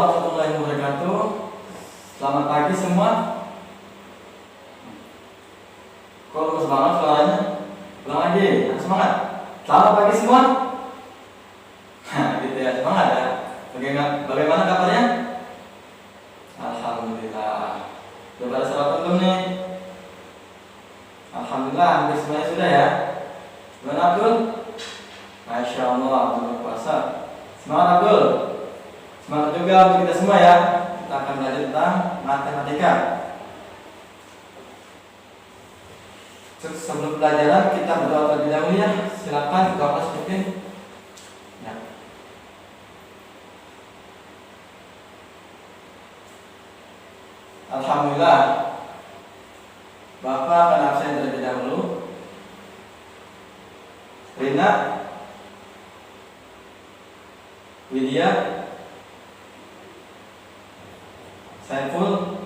warahmatullahi wabarakatuh. Selamat pagi semua. Kok lemes banget suaranya? Ulang lagi, semangat. Selamat pagi semua. Gitu ya, semangat ya. Bagaimana kabarnya? Alhamdulillah. Sudah pada sarapan belum nih? Alhamdulillah, hampir semuanya sudah ya. Gimana Abdul? Masya Allah, Abdul puasa. Semangat Abdul. Semangat juga untuk kita semua ya. Kita akan belajar tentang matematika. Sebelum pelajaran kita berdoa terlebih dahulu ya. Silakan doa seperti ya. Alhamdulillah. Bapak akan absen terlebih dahulu. Rina, Widya, Saiful,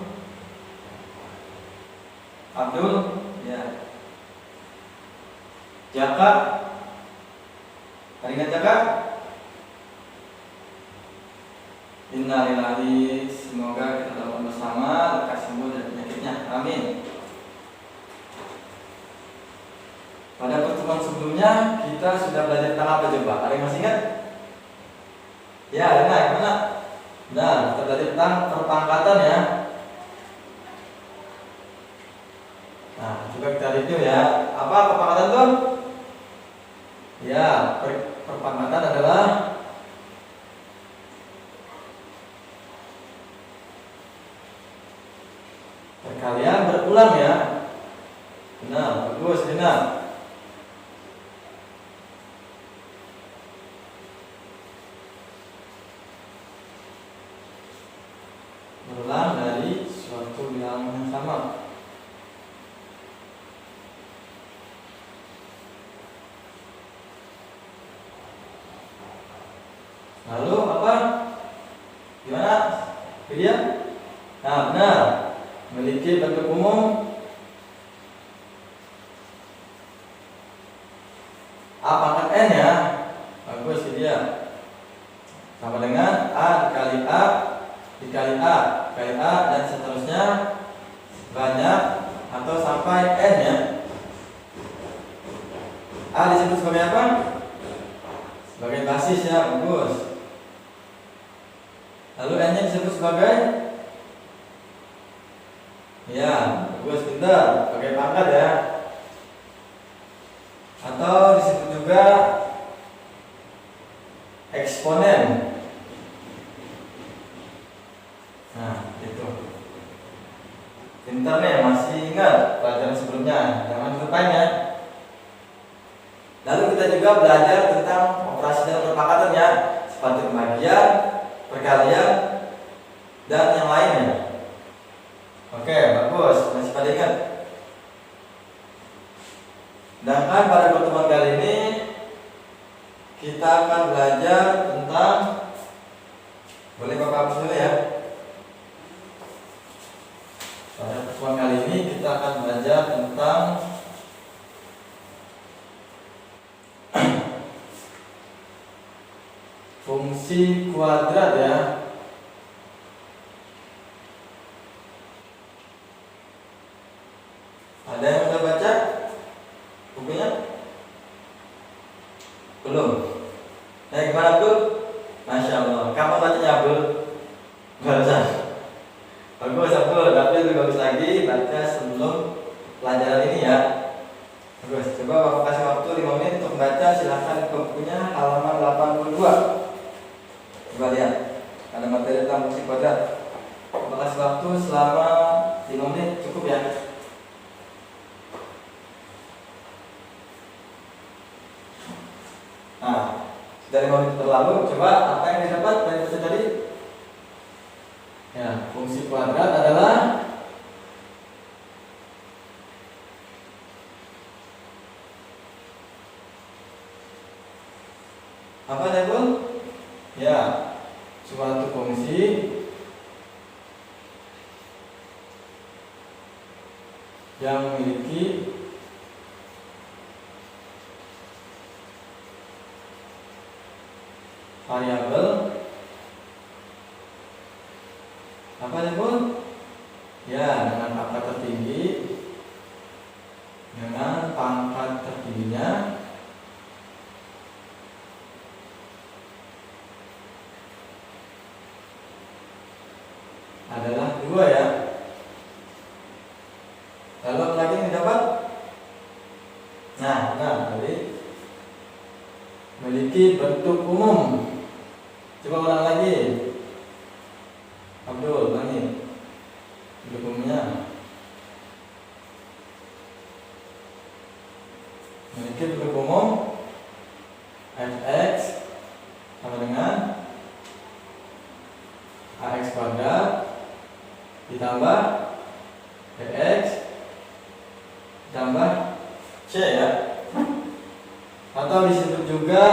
Abdul, ya. Jaka, ingat Jaka? Innalillahi, semoga kita dapat bersama lekas sembuh dari penyakitnya. Amin. Pada pertemuan sebelumnya kita sudah belajar tentang apa coba? Ada yang masih ingat? Ya, enak, gimana? Nah, kita belajar tentang perpangkatan ya. Nah, coba kita review ya. Apa perpangkatan tuh? Ya, perpangkatan adalah perkalian berulang ya. Benar, bagus, benar. Berulang dari suatu bilangan yang sama. Lalu apa? Gimana? Dia? Nah, benar. Memiliki bentuk umum A pangkat N ya. Bagus dia. Sama dengan A dikali A dikali A dikali A dan seterusnya banyak atau sampai N ya. A disebut sebagai apa? Sebagai basis ya, bagus. Lalu N-nya disebut sebagai ya, bagus, pintar, sebagai pangkat ya. Atau disebut juga eksponen. Nah, itu. Pintar nih, masih ingat pelajaran sebelumnya, jangan lupain ya. Lalu kita juga belajar tentang operasi dan perpangkatan ya, seperti pembagian, perkalian, dan yang lainnya. Oke, bagus, masih pada ingat. Sedangkan pada pertemuan kali ini kita akan belajar tentang, boleh Bapak hapus dulu ya. Pada pertemuan kali ini kita akan belajar tentang fungsi kuadrat ya. Ada yang sudah baca bukunya? Belum? Nah, gimana Abdul? Masya Allah. Kapan bacanya Abdul? Barusan. Bagus Abdul, tapi lebih bagus lagi baca sebelum pelajaran ini ya. Bagus. Coba Bapak kasih waktu 5 menit untuk membaca. Silahkan ke bukunya halaman 82. Coba lihat. Ada materi tentang fungsi kuadrat. Bapak kasih waktu selama 5 menit, cukup ya. Nah, dari 5 menit terlalu, coba apa yang didapat dari baca tadi? Ya, fungsi kuadrat adalah apa Nebul? Ya, suatu fungsi yang memiliki variabel Apa disebut? Ya, dengan pangkat tertinggi. Dengan pangkat tertingginya adalah 2 ya. Lalu apa lagi yang didapat? Nah, tadi memiliki bentuk umum. Coba ulang lagi. Abdul, ulangi. Bentuk umumnya. Memiliki bentuk umum fx sama dengan ax kuadrat ditambah bx ditambah c ya. Atau disebut juga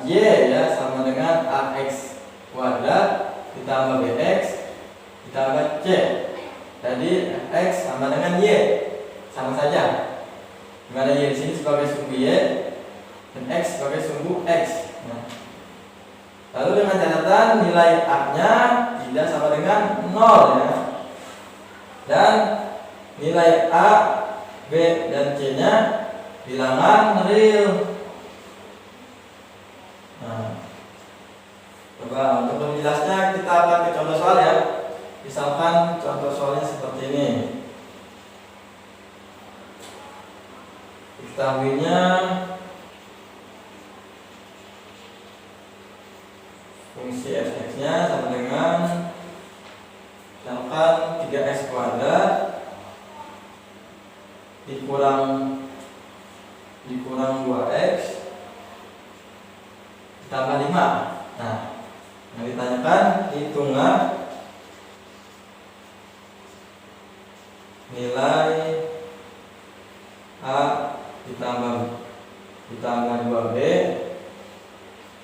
y ya, sama dengan ax kuadrat ditambah bx ditambah c. Jadi x sama dengan y, sama saja. Dimana y di sini sebagai sumbu y dan x sebagai sumbu x. Nah, lalu dengan catatan nilai a-nya tidak sama dengan 0 ya. Dan nilai a, b dan c-nya bilangan real. Nah, coba untuk lebih jelasnya kita akan ke contoh soal ya. Misalkan contoh soalnya seperti ini. Diketahuinya fungsi fx-nya sama dengan misalkan 3x kuadrat dikurang 2x ditambah 5. Nah, yang ditanyakan hitunglah nilai a ditambah 2b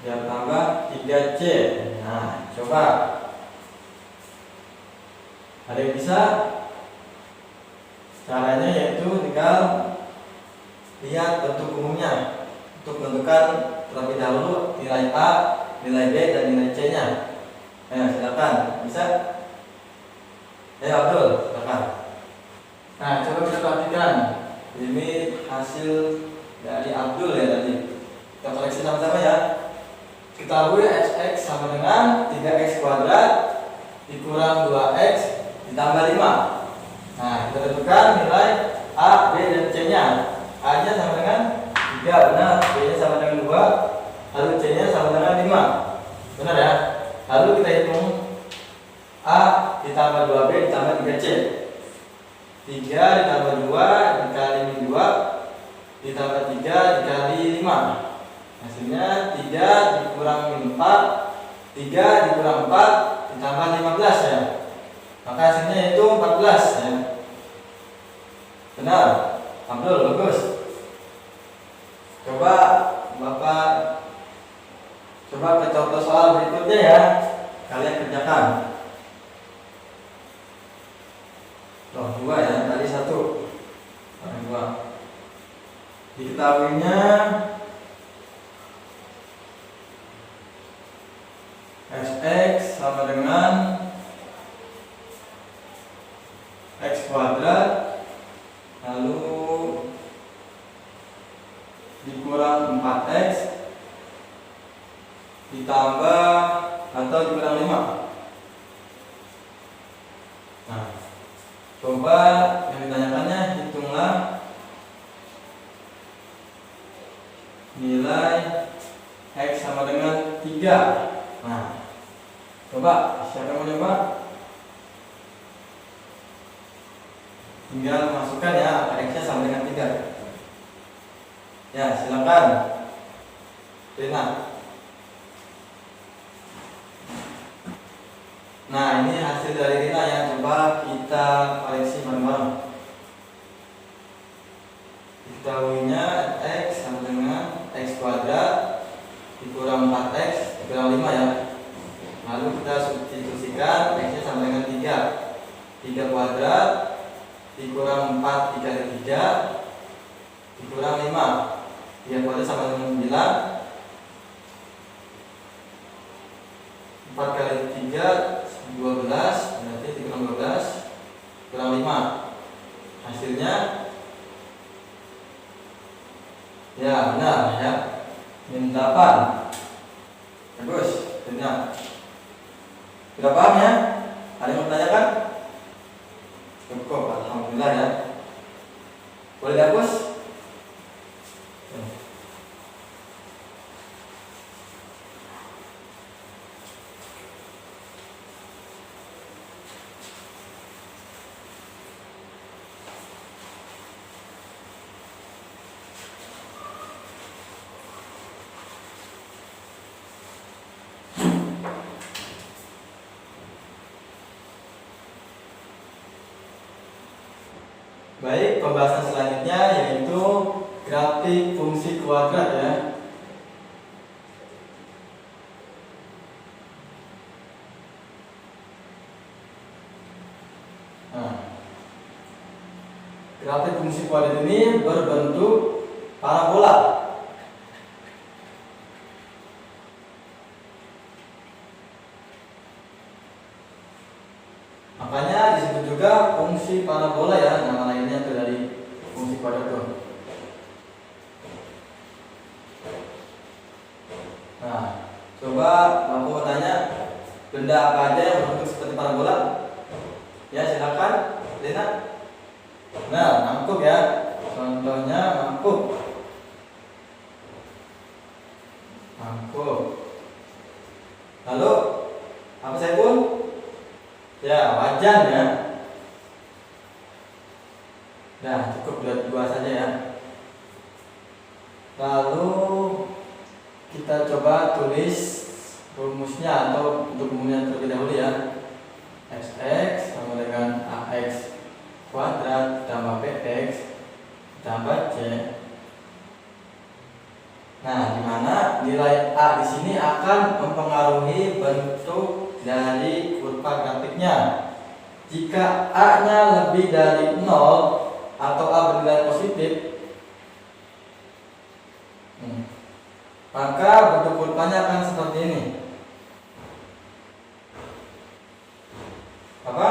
ditambah 3c. Nah, coba ada yang bisa? Caranya yaitu tinggal lihat bentuk umumnya untuk menentukan terlebih dahulu nilai a, nilai b dan nilai c-nya. Ayo silakan, bisa? Ayo Abdul, silakan. Nah, coba kita perhatikan. Ini hasil dari Abdul ya tadi. Kita koreksi sama-sama ya. Ketahui fx sama dengan 3x kuadrat dikurang 2x ditambah 5. Nah, kita tentukan nilai a, b dan c-nya. A-nya sama dengan 3, benar. B-nya sama dengan 2. Lalu c-nya sama dengan 5. Benar ya? Lalu kita hitung a ditambah 2b ditambah 3c. 3 ditambah 2 dikali 2 ditambah 3 dikali 5. Hasilnya 3 dikurang 4, 3 dikurang 4 ditambah 15 ya. Maka hasilnya itu 14 ya. Benar, Abdul, bagus. Coba Bapak ke contoh soal berikutnya ya. Kalian kerjakan. Loh, 2 ya, tadi 1. 2. Diketahuinya fx sama dengan x kuadrat lalu dikurang 4x ditambah atau dikurang 5. Nah, coba yang ditanyakannya hitunglah nilai x sama dengan 3. Nah, coba siapa yang mau coba? Tinggal masukkan ya apa x-nya sama dengan 3. Ya, silakan. Rina. Nah, ini hasil dari Rina ya. Coba kita koreksi bareng-bareng. Diketahuinya x sama dengan x kuadrat dikurang 4x dikurang 5 ya. Lalu kita substitusikan x-nya sama dengan 3. 3 kuadrat dikurang 4 dikali 3 dikurang 5. 3 kuadrat sama dengan 9. 4 kali 3 12, berarti 36. ya? Ada yang mau bertanyakan? Cukup, alhamdulillah ya. Boleh dihapus? Baik, pembahasan selanjutnya yaitu grafik fungsi kuadrat ya. Nah, grafik fungsi kuadrat ini berbentuk parabola. Makanya disebut juga fungsi parabola ya, nama lainnya itu dari fungsi kuadrat itu. Nah, coba aku mau tanya, benda apa aja yang berbentuk seperti parabola? Ya, silakan, Lena. Nah, mangkuk ya. Contohnya mangkuk. Mangkuk. Lalu apa saya pun? Ya, wajan ya. Nah, cukup dua saja ya. Lalu kita coba tulis rumusnya atau untuk umumnya terlebih dahulu ya. Fx sama dengan ax kuadrat tambah bx tambah c. Nah, di mana nilai a di sini akan mempengaruhi bentuk dari kurva grafiknya. Jika a-nya lebih dari 0 atau a bernilai positif, maka bentuk kurvanya akan seperti ini. Apa?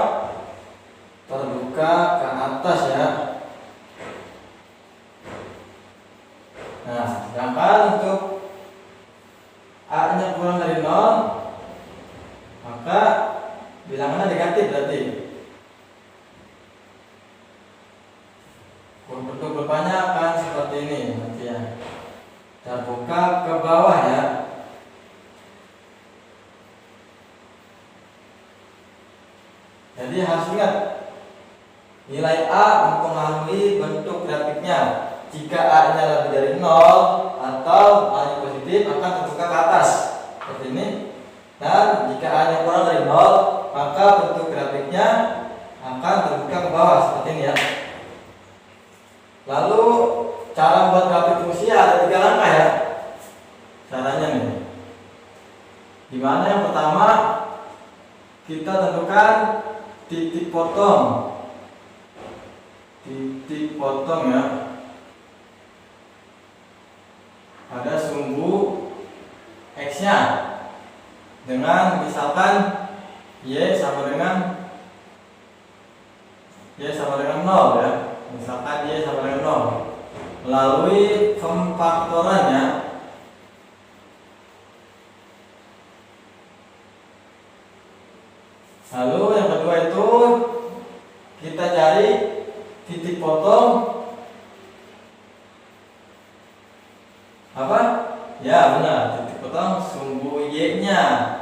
Terbuka ke atas ya. Nah, sedangkan untuk a-nya kurang dari 0, maka bilangannya negatif berarti. Bentuk kurvanya akan seperti ini nanti ya. Terbuka ke bawah ya. Jadi harus ingat, nilai A mempengaruhi bentuk grafiknya. Jika A-nya lebih dari 0 atau A-nya positif, akan terbuka ke atas seperti ini. Dan jika A-nya kurang dari 0, maka bentuk grafiknya akan terbuka ke bawah seperti ini ya. Lalu cara membuat grafik fungsi ada 3 langkah ya. Caranya nih. Dimana yang pertama kita tentukan titik potong. Titik potong ya. Pada sumbu X-nya. Dengan misalkan Y sama dengan 0 ya. Misalkan Y sama dengan 0. Melalui pemfaktorannya, lalu yang kedua itu kita cari titik potong apa? Ya benar, titik potong sumbu Y-nya.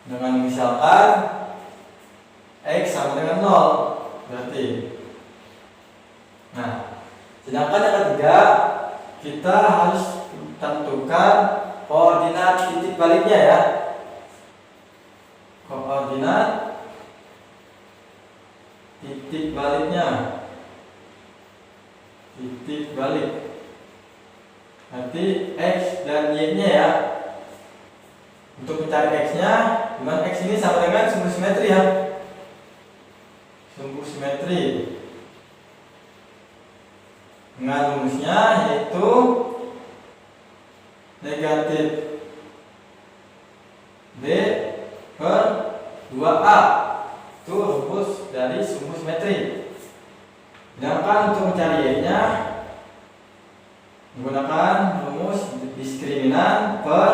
Dengan misalkan X sama dengan 0 berarti. Nah, sedangkan yang ketiga kita harus tentukan koordinat titik baliknya ya. Koordinat titik baliknya. Titik balik. Nanti X dan Y-nya ya. Untuk mencari X-nya, dimana X ini sama dengan sumbu simetri ya. Sumbu simetri. Dengan rumusnya yaitu negatif B per 2A. Itu rumus dari sumbu simetri. Sedangkan untuk mencari Y-nya menggunakan rumus diskriminan per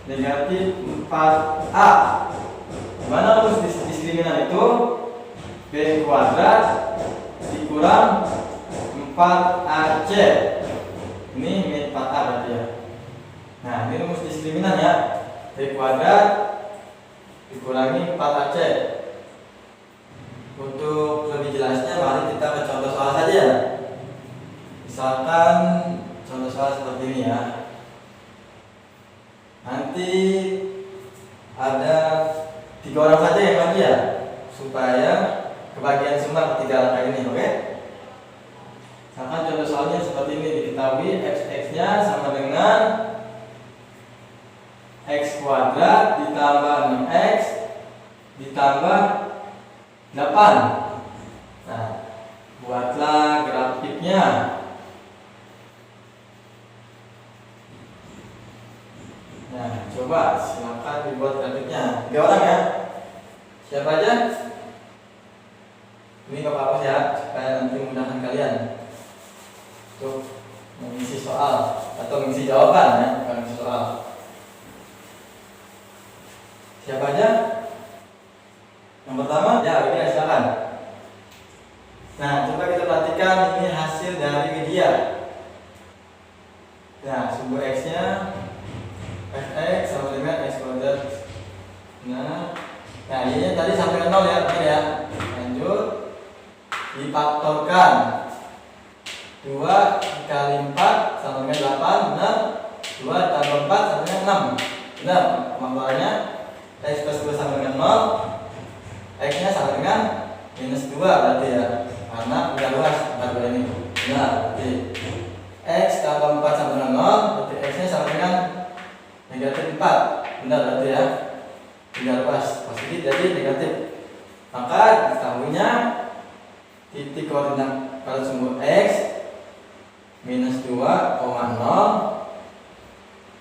negatif 4A. Gimana rumus diskriminan itu? B kuadrat dikurang 4AC. Ini min 4A berarti ya. Nah, ini rumus diskriminan ya. B kuadrat dikurangi 4AC. Untuk lebih jelasnya, mari kita ke contoh soal saja ya. Misalkan contoh soal seperti ini ya. Nanti ada 3 orang saja yang maju ya, supaya kebagian semua ketiga angka ini, oke? Misalkan contoh soalnya seperti ini, diketahui x-nya sama dengan x kuadrat ditambah 6x ditambah 8. Nah, buatlah grafiknya. Nah, coba silakan dibuat grafiknya. 3 orang ya. Siapa aja? Ini Bapak hapus ya, supaya nanti memudahkan kalian untuk mengisi soal atau mengisi jawaban ya, bukan mengisi soal. Siapa aja? Yang pertama, ya ini silakan. Nah, coba kita perhatikan ini hasil dari media. Nah, sumbu x-nya fx sama dengan x kuadrat. Nah ini tadi sampai 0 ya, benar ya. Lanjut, difaktorkan 2 kali 4 sama dengan 8, benar. 2 tambah 4 sama dengan 6, benar. Pemangkuannya x plus 2 sama dengan 0, x nya sama dengan minus 2 berarti ya, karena udah luas angka ini. Benar, berarti x tambah 4 sama dengan 0, berarti x nya sama dengan negatif 4, benar berarti ya. Tidak luas, positif jadi negatif. Maka diketahuinya titik koordinat pada sumbu x minus 2,0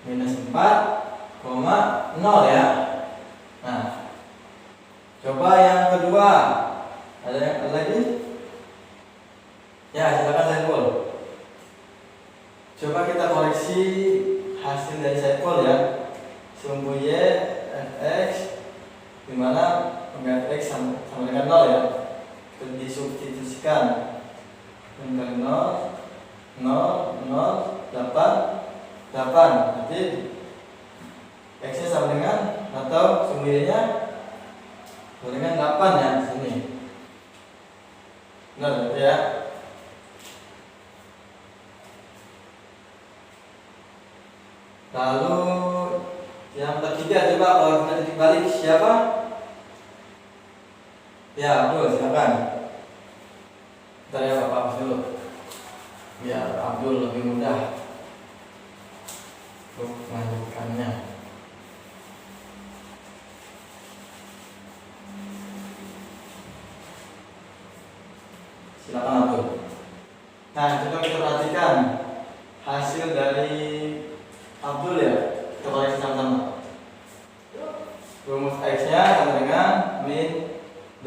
minus 4,0 ya. Nah, coba yang kedua. Ada yang lagi? Ya, silakan Saiful. Coba kita koreksi hasil dari Saiful ya. Sumbu y fx dimana fx sama dengan 0 ya. Kita disubstitusikan dengan 0 0 0 8 8, berarti x nya sama dengan atau sumbu y nya sama dengan 8 ya di sini. Benar berarti ya. Lalu yang ketiga, coba kalau kita titik balik siapa? Ya, Abdul, silakan. Bentar ya Bapak hapus dulu, biar Abdul lebih mudah untuk melanjutkannya. Silakan Abdul. Nah, coba kita perhatikan hasil dari Abdul ya. Kita koreksi sama-sama. Rumus x nya sama dengan min b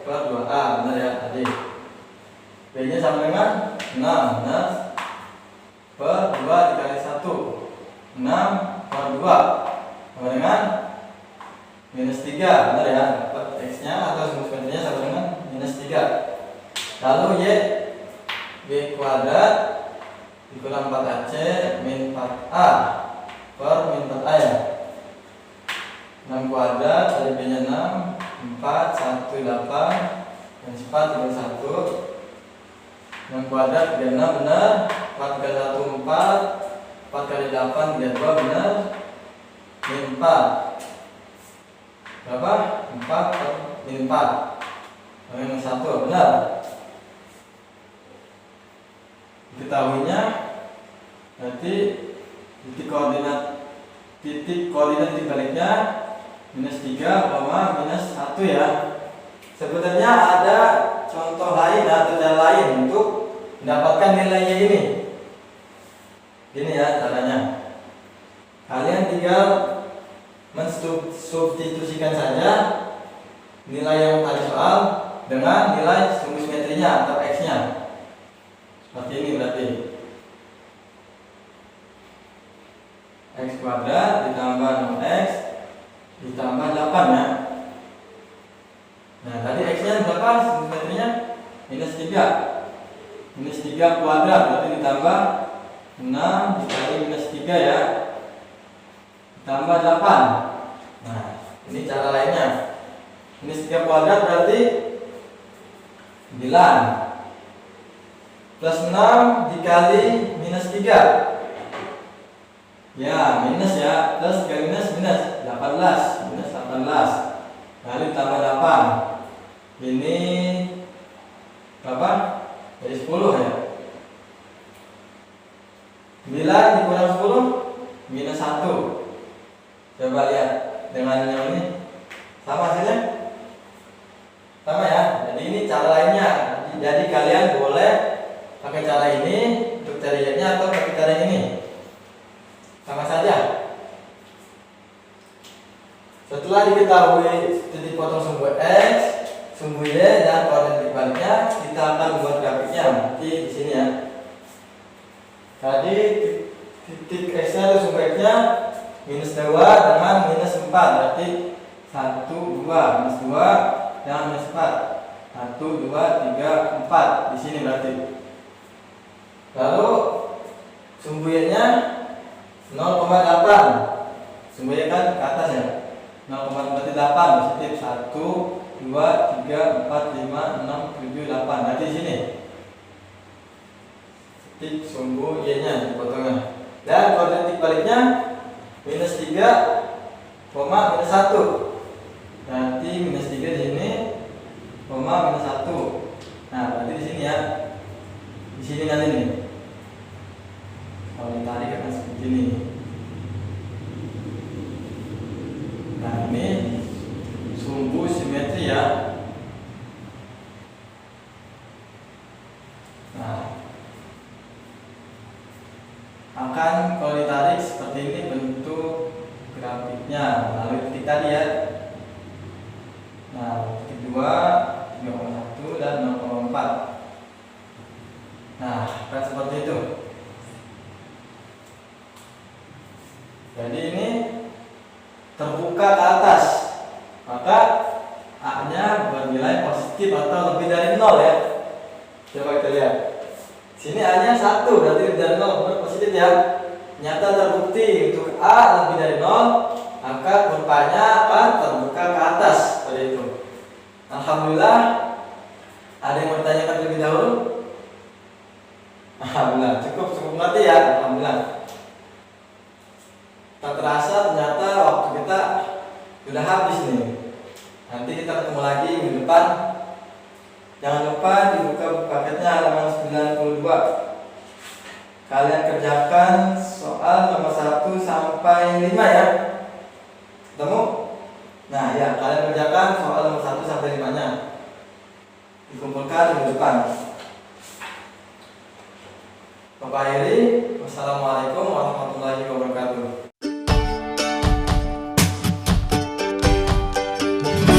per 2a, benar ya tadi. B nya sama dengan 6 per 2 dikali 1, 6 per 2 sama dengan minus 3, benar ya. Dapat x nya atau sumbu sebenarnya sama dengan minus 3. Lalu y b kuadrat dikurang 4ac min 4a per min 4a ya. 6 kuadrat dari b nya 6, 4, 1, 8 dan 4 tinggal 1. 6 kuadrat 36 benar, 4 kali 1 4, 4 kali 8 32 benar, min 4 berapa? 4 per min 4 min 1 benar. Diketahuinya nanti titik koordinat titik baliknya minus 3, minus 1 ya. Sebenarnya ada contoh lain atau cara lain untuk mendapatkan nilainya ini. Gini ya caranya. Kalian tinggal mensubstitusikan saja nilai yang tadi soal dengan nilai sumbu simetrinya atau x-nya. Seperti ini berarti. X kuadrat ditambah 6x ditambah 8 ya. 3. Minus 3 kuadrat berarti ditambah 6 dikali minus 3 ya. Ditambah 8. Nah, ini cara lainnya. Minus 3 kuadrat berarti 9. Plus 6 dikali minus 3. Ya, minus ya. Plus dikali minus, minus 18. Minus 18. Lalu ditambah 8. Ini berapa? Jadi 10 ya. 9 dikurang 10 minus 1. Coba lihat dengan yang ini. Sama hasilnya? Sama ya. Jadi ini cara lainnya. Jadi kalian boleh pakai cara ini untuk cari y-nya atau pakai cara ini. Sama saja. Setelah diketahui titik potong sumbu x, sumbu y dan koordinat dibaliknya, kita akan membuat grafiknya. Nanti di sini ya. Tadi titik x-nya atau sumbu x-nya minus 2 dengan minus 4, berarti 1, 2, minus 2 dengan minus 4. 1, 2, 3, 4 di sini berarti. Lalu sumbu y-nya 0,8. Sumbu y kan ke atas ya. 0,8 positif 1, 2, 3, 4, 5, 6, 7, 8. Berarti di sini titik sumbu y-nya dipotongnya. Dan koordinat baliknya minus 3, minus 1. Berarti minus 3 di sini, minus 1. Nah, berarti di sini ya. Di sini nanti nih. Kalau ditarik akan seperti ini. Nah, ini sumbu simetri ya. Nah, akan kalau ditarik seperti ini bentuk grafiknya. Lalu titik tadi ya. Nah, titik 2, 3,1 dan 0,4. Nah, akan seperti itu. Jadi ini terbuka ke atas, maka A-nya bernilai positif atau lebih dari 0 ya. Coba kita lihat. Sini A-nya 1, berarti lebih dari 0, positif ya. Nyata terbukti untuk A lebih dari 0, maka kurvanya akan terbuka ke atas seperti itu. Alhamdulillah. Ada yang bertanyakan terlebih dahulu? Alhamdulillah, cukup ngerti ya. Alhamdulillah. Tak terasa ternyata waktu kita sudah habis nih. Nanti kita ketemu lagi minggu depan. Jangan lupa dibuka paketnya halaman 92. Kalian kerjakan soal nomor 1 sampai 5 ya. Ketemu? Nah ya, kalian kerjakan soal nomor 1 sampai 5-nya. Dikumpulkan minggu depan. Bapak akhiri. Wassalamualaikum warahmatullahi wabarakatuh.